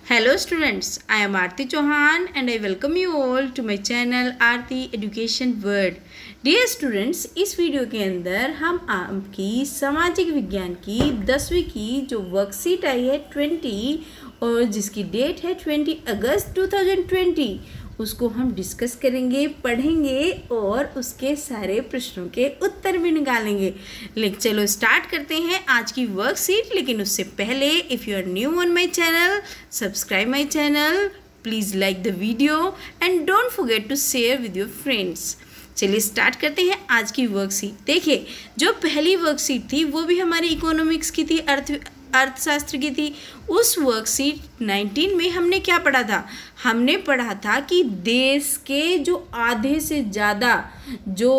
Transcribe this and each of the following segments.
Hello students, I am Aarti Chauhan and I welcome you all to my channel Aarti Education World. Dear students, इस video के अंदर हम आपकी सामाजिक विज्ञान की 10वीं की जो वर्कशीट आई है 20 और जिसकी डेट है 20 अगस्त 2020 उसको हम डिस्कस करेंगे, पढ़ेंगे और उसके सारे प्रश्नों के उत्तर भी निकालेंगे। लेकिन चलो स्टार्ट करते हैं आज की वर्कशीट। लेकिन उससे पहले if you are new on my channel, subscribe my channel, please like the video and don't forget to share with your friends. चलिए स्टार्ट करते हैं आज की वर्कशीट। देखिए, जो पहली वर्कशीट थी वो भी हमारी इकोनॉमिक्स की थी, अर्थशास्त्र की थी। उस वर्कशीट 19 में हमने क्या पढ़ा था? हमने पढ़ा था कि देश के जो आधे से ज़्यादा जो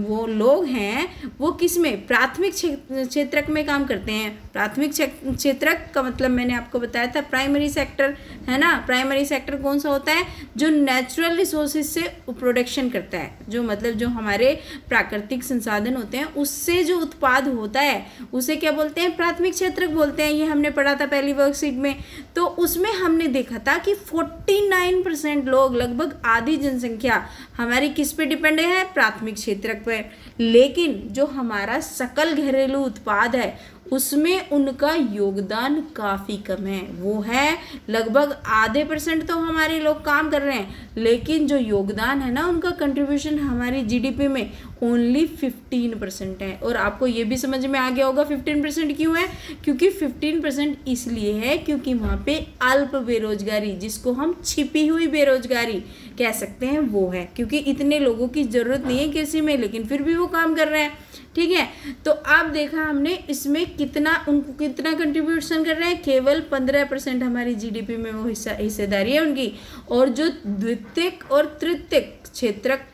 वो लोग हैं वो किस में, प्राथमिक क्षेत्रक में काम करते हैं। प्राथमिक क्षेत्रक का मतलब मैंने आपको बताया था प्राइमरी सेक्टर, है ना। प्राइमरी सेक्टर कौन सा होता है? जो नेचुरल रिसोर्सेज से प्रोडक्शन करता है, जो मतलब जो हमारे प्राकृतिक संसाधन होते हैं उससे जो उत्पाद होता है उसे क्या बोलते हैं? प्राथमिक क्षेत्रक बोलते हैं। ये हमने पढ़ा था पहली वर्कशीट में। तो उसमें हमने देखा था कि 49% लोग, लगभग आधी जनसंख्या हमारी किस पे डिपेंड है? प्राथमिक क्षेत्रक पे। लेकिन जो हमारा सकल घरेलू उत्पाद है उसमें उनका योगदान काफ़ी कम है। वो है लगभग आधे % तो हमारे लोग काम कर रहे हैं, लेकिन जो योगदान है ना उनका कंट्रीब्यूशन हमारी जीडीपी में ओनली 15% है। और आपको ये भी समझ में आ गया होगा 15% क्यों है? क्योंकि 15% इसलिए है क्योंकि वहाँ पे अल्प बेरोजगारी, जिसको हम छिपी हुई बेरोजगारी कह सकते हैं, वो है। क्योंकि इतने लोगों की ज़रूरत नहीं है किसी में, लेकिन फिर भी वो काम कर रहे हैं। ठीक है, तो अब देखा हमने इसमें कितना कंट्रीब्यूशन कर रहे हैं। केवल 15% हमारी जीडीपी में वो हिस्सेदारी है उनकी। और जो द्वितीयक और तृतीयक क्षेत्रक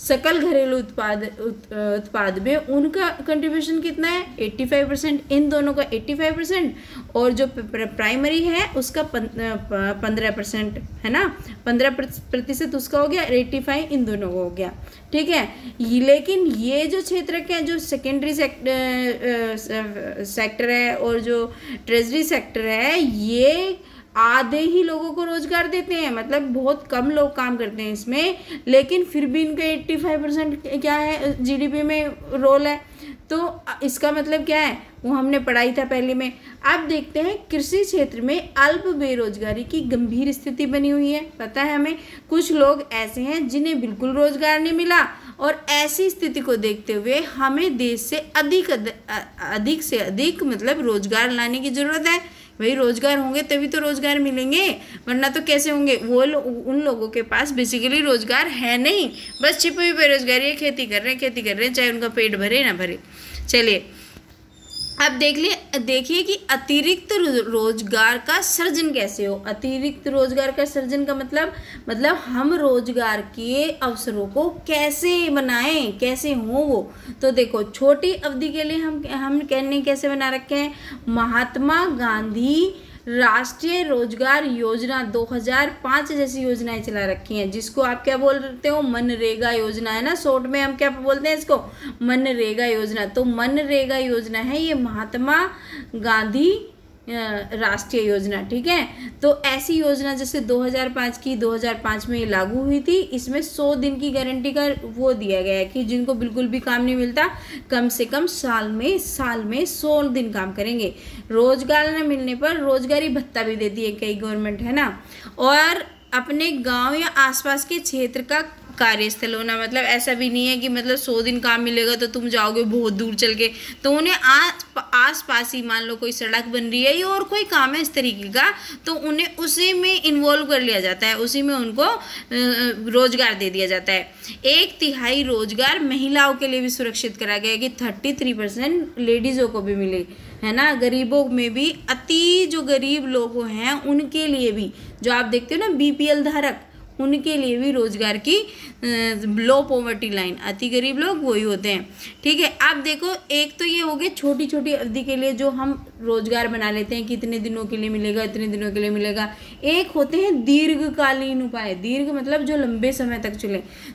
सकल घरेलू उत्पाद में उनका कंट्रीब्यूशन कितना है? 85%। इन दोनों का 85% और जो प्राइमरी है उसका 15% है ना। 15% उसका हो गया, 85 इन दोनों को हो गया। ठीक है, लेकिन ये जो क्षेत्रक है, जो सेकेंडरी सेक्टर है और जो ट्रेजरी सेक्टर है, ये आधे ही लोगों को रोजगार देते हैं। मतलब बहुत कम लोग काम करते हैं इसमें, लेकिन फिर भी इनका 85% क्या है? जीडीपी में रोल है। तो इसका मतलब क्या है? वो हमने पढ़ाई था पहले में। अब देखते हैं कृषि क्षेत्र में अल्प बेरोजगारी की गंभीर स्थिति बनी हुई है। पता है हमें, कुछ लोग ऐसे हैं जिन्हें बिल्कुल रोजगार नहीं मिला, और ऐसी स्थिति को देखते हुए हमें देश से अधिक से अधिक मतलब रोजगार लाने की ज़रूरत है। भाई रोजगार होंगे तभी तो रोजगार मिलेंगे, वरना तो कैसे होंगे? उन लोगों के पास बेसिकली रोजगार है नहीं, बस छिपी हुई बेरोजगारी है, खेती कर रहे हैं चाहे उनका पेट भरे ना भरे। चलिए अब देखिए कि अतिरिक्त रोजगार का सृजन कैसे हो। अतिरिक्त रोजगार का सृजन का मतलब हम रोजगार के अवसरों को कैसे बनाएं, कैसे हो वो। तो देखो, छोटी अवधि के लिए हम कहने कैसे बना रखे हैं? महात्मा गांधी राष्ट्रीय रोजगार योजना 2005 जैसी योजनाएं चला रखी हैं, जिसको आप क्या बोलते हो? मनरेगा योजना, है ना। शॉर्ट में हम क्या बोलते हैं इसको? मनरेगा योजना। तो मनरेगा योजना है ये महात्मा गांधी राष्ट्रीय योजना। ठीक है, तो ऐसी योजना जैसे 2005 में ये लागू हुई थी। इसमें 100 दिन की गारंटी का वो दिया गया है कि जिनको बिल्कुल भी काम नहीं मिलता, कम से कम साल में 100 दिन काम करेंगे। रोजगार न मिलने पर रोजगारी भत्ता भी देती है कई गवर्नमेंट, है ना। और अपने गांव या आसपास के क्षेत्र का कार्यस्थल होना, मतलब ऐसा भी नहीं है कि मतलब 100 दिन काम मिलेगा तो तुम जाओगे बहुत दूर चल के। तो उन्हें आस पास ही, मान लो कोई सड़क बन रही है या और कोई काम है इस तरीके का, तो उन्हें उसी में इन्वॉल्व कर लिया जाता है, उसी में उनको रोजगार दे दिया जाता है। 1/3 रोजगार महिलाओं के लिए भी सुरक्षित करा गया है कि 33% लेडीज़ों को भी मिले, है ना। गरीबों में भी, जो गरीब लोग हैं उनके लिए भी, जो आप देखते हो ना BPL धारक, उनके लिए भी रोजगार की लो पॉवर्टी लाइन, अति गरीब लोग वही होते हैं। ठीक है, अब देखो एक तो ये हो गए छोटी छोटी अवधि के लिए जो हम रोजगार बना लेते हैं, कितने दिनों के लिए मिलेगा, इतने दिनों के लिए मिलेगा। एक होते हैं दीर्घकालीन उपाय, दीर्घ मतलब जो लंबे समय तक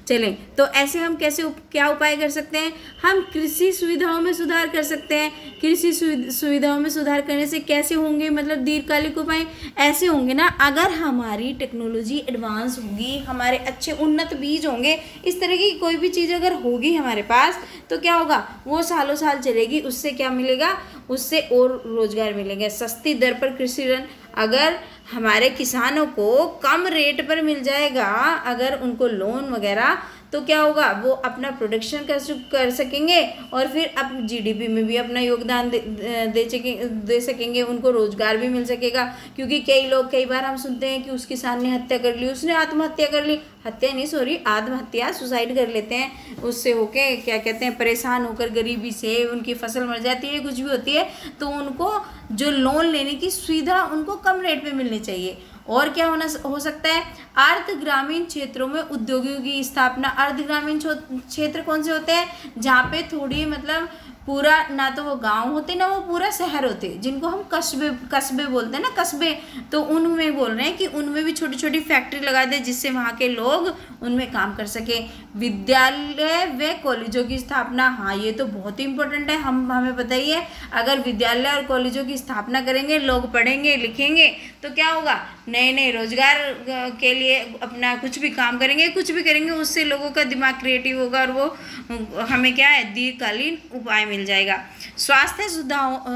चलें। तो ऐसे हम कैसे क्या उपाय कर सकते हैं? हम कृषि सुविधाओं में सुधार कर सकते हैं। कृषि सुविधाओं में सुधार करने से कैसे होंगे मतलब दीर्घकालिक उपाय? ऐसे होंगे ना, अगर हमारी टेक्नोलॉजी एडवांस होगी, हमारे अच्छे उन्नत बीज होंगे, इस तरह की कोई भी चीज़ अगर होगी हमारे पास तो क्या होगा, वो सालों साल चलेगी। उससे क्या मिलेगा? उससे और रोजगार मिलेंगे। सस्ती दर पर कृषि ऋण, अगर हमारे किसानों को कम रेट पर मिल जाएगा, अगर उनको लोन वगैरह, तो क्या होगा, वो अपना प्रोडक्शन कर सकेंगे और फिर अब जीडीपी में भी अपना योगदान दे सकेंगे, उनको रोजगार भी मिल सकेगा। क्योंकि कई बार हम सुनते हैं कि उस किसान ने हत्या कर ली, उसने आत्महत्या कर ली, हत्या नहीं सॉरी आत्महत्या, सुसाइड कर लेते हैं, उससे होके क्या कहते हैं, परेशान होकर गरीबी से उनकी फसल मर जाती है, कुछ भी होती है, तो उनको जो लोन लेने की सुविधा उनको कम रेट पे मिलनी चाहिए। और क्या हो सकता है? अर्ध ग्रामीण क्षेत्रों में उद्योगों की स्थापना। अर्ध ग्रामीण क्षेत्र कौन से होते हैं? जहाँ पे थोड़ी मतलब पूरा ना तो वो गांव होते ना वो पूरा शहर होते, जिनको हम कस्बे बोलते हैं ना, कस्बे। तो उनमें बोल रहे हैं कि उनमें भी छोटी छोटी फैक्ट्री लगा दे जिससे वहाँ के लोग उनमें काम कर सके। विद्यालय व कॉलेजों की स्थापना, हाँ ये तो बहुत ही इम्पोर्टेंट है, हमें पता ही है। अगर विद्यालय और कॉलेजों की स्थापना करेंगे, लोग पढ़ेंगे लिखेंगे, तो क्या होगा, नए नए रोजगार के लिए अपना कुछ भी काम करेंगे, कुछ भी करेंगे, उससे लोगों का दिमाग क्रिएटिव होगा और वो हमें क्या है, दीर्घकालीन उपाय मिल जाएगा। स्वास्थ्य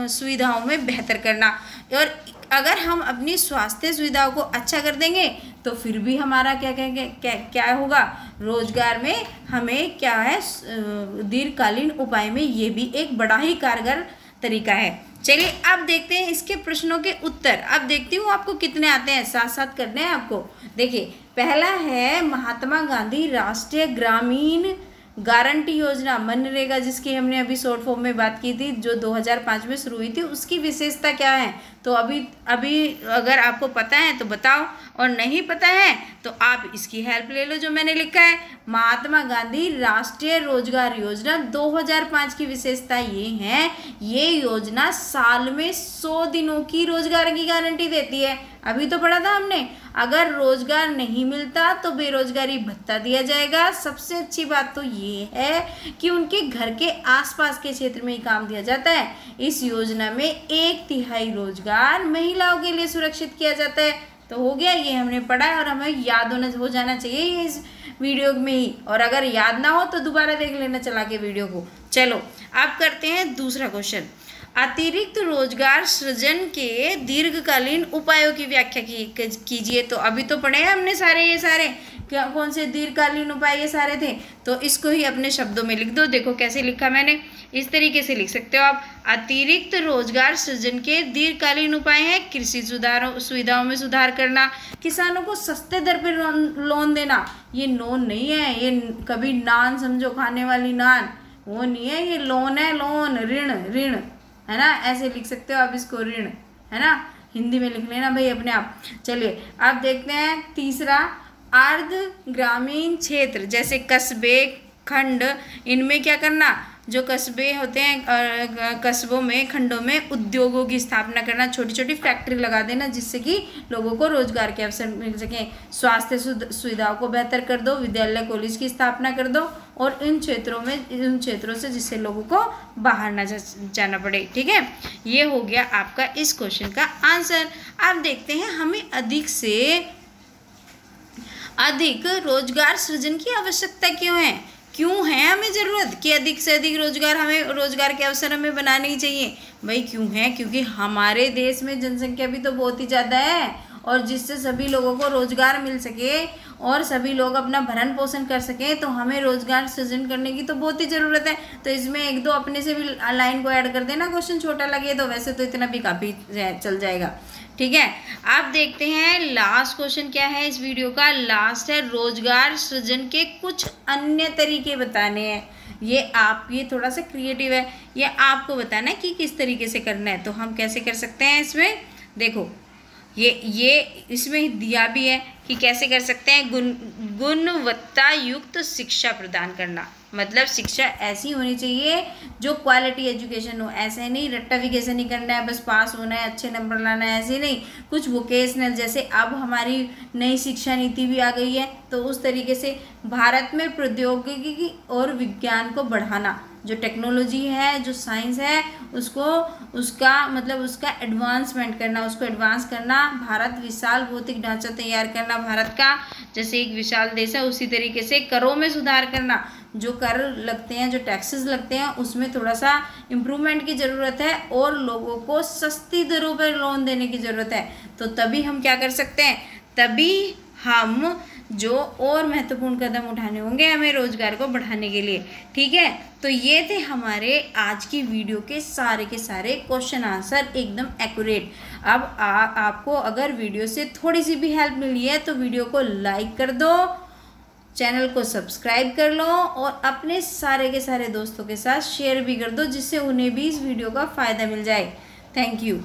सुविधाओं में बेहतर करना, और अगर हम अपनी स्वास्थ्य सुविधाओं को अच्छा कर देंगे तो फिर भी हमारा क्या होगा, रोजगार में हमें क्या है, दीर्घकालीन उपाय में ये भी एक बड़ा ही कारगर तरीका है। चलिए अब देखते हैं इसके प्रश्नों के उत्तर। अब देखती हूँ आपको कितने आते हैं, साथ साथ करने हैं आपको। देखिए पहला है महात्मा गांधी राष्ट्रीय ग्रामीण गारंटी योजना, मनरेगा, जिसकी हमने अभी शॉर्ट फॉर्म में बात की थी, जो 2005 में शुरू हुई थी, उसकी विशेषता क्या है? तो अभी अगर आपको पता है तो बताओ, और नहीं पता है तो आप इसकी हेल्प ले लो जो मैंने लिखा है। महात्मा गांधी राष्ट्रीय रोजगार योजना 2005 की विशेषता ये है, ये योजना साल में 100 दिनों की रोजगार की गारंटी देती है। अभी तो पढ़ा था हमने, अगर रोजगार नहीं मिलता तो बेरोजगारी भत्ता दिया जाएगा। सबसे अच्छी बात तो ये है कि उनके घर के आसपास के क्षेत्र में ही काम दिया जाता है। इस योजना में 1/3 रोजगार महिलाओं के लिए सुरक्षित किया जाता है। तो हो गया, ये हमने पढ़ा है और हमें याद हो जाना चाहिए ये इस वीडियो में ही, और अगर याद ना हो तो दोबारा देख लेना चला के वीडियो को। चलो अब करते हैं दूसरा क्वेश्चन। अतिरिक्त रोजगार सृजन के दीर्घकालीन उपायों की व्याख्या कीजिए। तो अभी तो पढ़े हैं हमने ये सारे कौन से दीर्घकालीन उपाय ये सारे थे, तो इसको ही अपने शब्दों में लिख दो। देखो कैसे लिखा मैंने, इस तरीके से लिख सकते हो आप। अतिरिक्त रोजगार सृजन के दीर्घकालीन उपाय हैं कृषि सुविधाओं में सुधार करना, किसानों को सस्ते दर पर लोन देना। ये लोन नहीं है, ये कभी नान समझो, खाने वाली नान, वो नहीं है, ये लोन है, लोन, ऋण है ना, ऐसे लिख सकते हो आप इसको, ऋण है ना, हिंदी में लिख लेना भाई अपने आप। चलिए अब देखते हैं तीसरा, अर्ध ग्रामीण क्षेत्र जैसे कस्बे, खंड, इनमें क्या करना, जो कस्बे होते हैं, कस्बों में, खंडों में उद्योगों की स्थापना करना, छोटी छोटी फैक्ट्री लगा देना जिससे कि लोगों को रोजगार के अवसर मिल सकें। स्वास्थ्य सुविधाओं को बेहतर कर दो, विद्यालय कॉलेज की स्थापना कर दो, और उन क्षेत्रों से जिससे लोगों को बाहर ना जाना पड़े। ठीक है, ये हो गया आपका इस क्वेश्चन का आंसर। अब देखते हैं हमें अधिक से अधिक रोजगार सृजन की आवश्यकता क्यों है हमें ज़रूरत कि अधिक से अधिक रोजगार के अवसर हमें बनाने ही चाहिए। भाई क्यों है? क्योंकि हमारे देश में जनसंख्या भी तो बहुत ही ज़्यादा है, और जिससे सभी लोगों को रोजगार मिल सके और सभी लोग अपना भरण पोषण कर सकें, तो हमें रोजगार सृजन करने की तो बहुत ही ज़रूरत है। तो इसमें एक दो अपने से भी लाइन को ऐड कर देना, क्वेश्चन छोटा लगे तो, वैसे तो इतना भी काफ़ी चल जाएगा। ठीक है, अब देखते हैं लास्ट क्वेश्चन क्या है इस वीडियो का। लास्ट है रोजगार सृजन के कुछ अन्य तरीके बताने हैं। ये थोड़ा सा क्रिएटिव है, ये आपको बताना है कि किस तरीके से करना है। तो हम कैसे कर सकते हैं इसमें, देखो ये इसमें दिया भी है कि कैसे कर सकते हैं, गुणवत्ता युक्त शिक्षा प्रदान करना। मतलब शिक्षा ऐसी होनी चाहिए जो क्वालिटी एजुकेशन हो। ऐसे नहीं रट्टाफिकेशन नहीं करना है, बस पास होना है, अच्छे नंबर लाना है, ऐसे नहीं। कुछ वोकेशनल, जैसे अब हमारी नई शिक्षा नीति भी आ गई है, तो उस तरीके से भारत में प्रौद्योगिकी और विज्ञान को बढ़ाना, जो टेक्नोलॉजी है, जो साइंस है, उसका एडवांसमेंट करना, उसको एडवांस करना। भारत विशाल भौतिक ढांचा तैयार करना भारत का, जैसे एक विशाल देश है उसी तरीके से करों में सुधार करना। जो कर लगते हैं, जो टैक्सेस लगते हैं, उसमें थोड़ा सा इम्प्रूवमेंट की ज़रूरत है और लोगों को सस्ती दरों पर लोन देने की ज़रूरत है। तो तभी हम क्या कर सकते हैं, तभी हम जो और महत्वपूर्ण कदम उठाने होंगे हमें रोजगार को बढ़ाने के लिए। ठीक है, तो ये थे हमारे आज की वीडियो के सारे क्वेश्चन आंसर एकदम एक्यूरेट। अब आपको अगर वीडियो से थोड़ी सी भी हेल्प मिली है तो वीडियो को लाइक कर दो, चैनल को सब्सक्राइब कर लो और अपने सारे दोस्तों के साथ शेयर भी कर दो, जिससे उन्हें भी इस वीडियो का फ़ायदा मिल जाए। Thank you.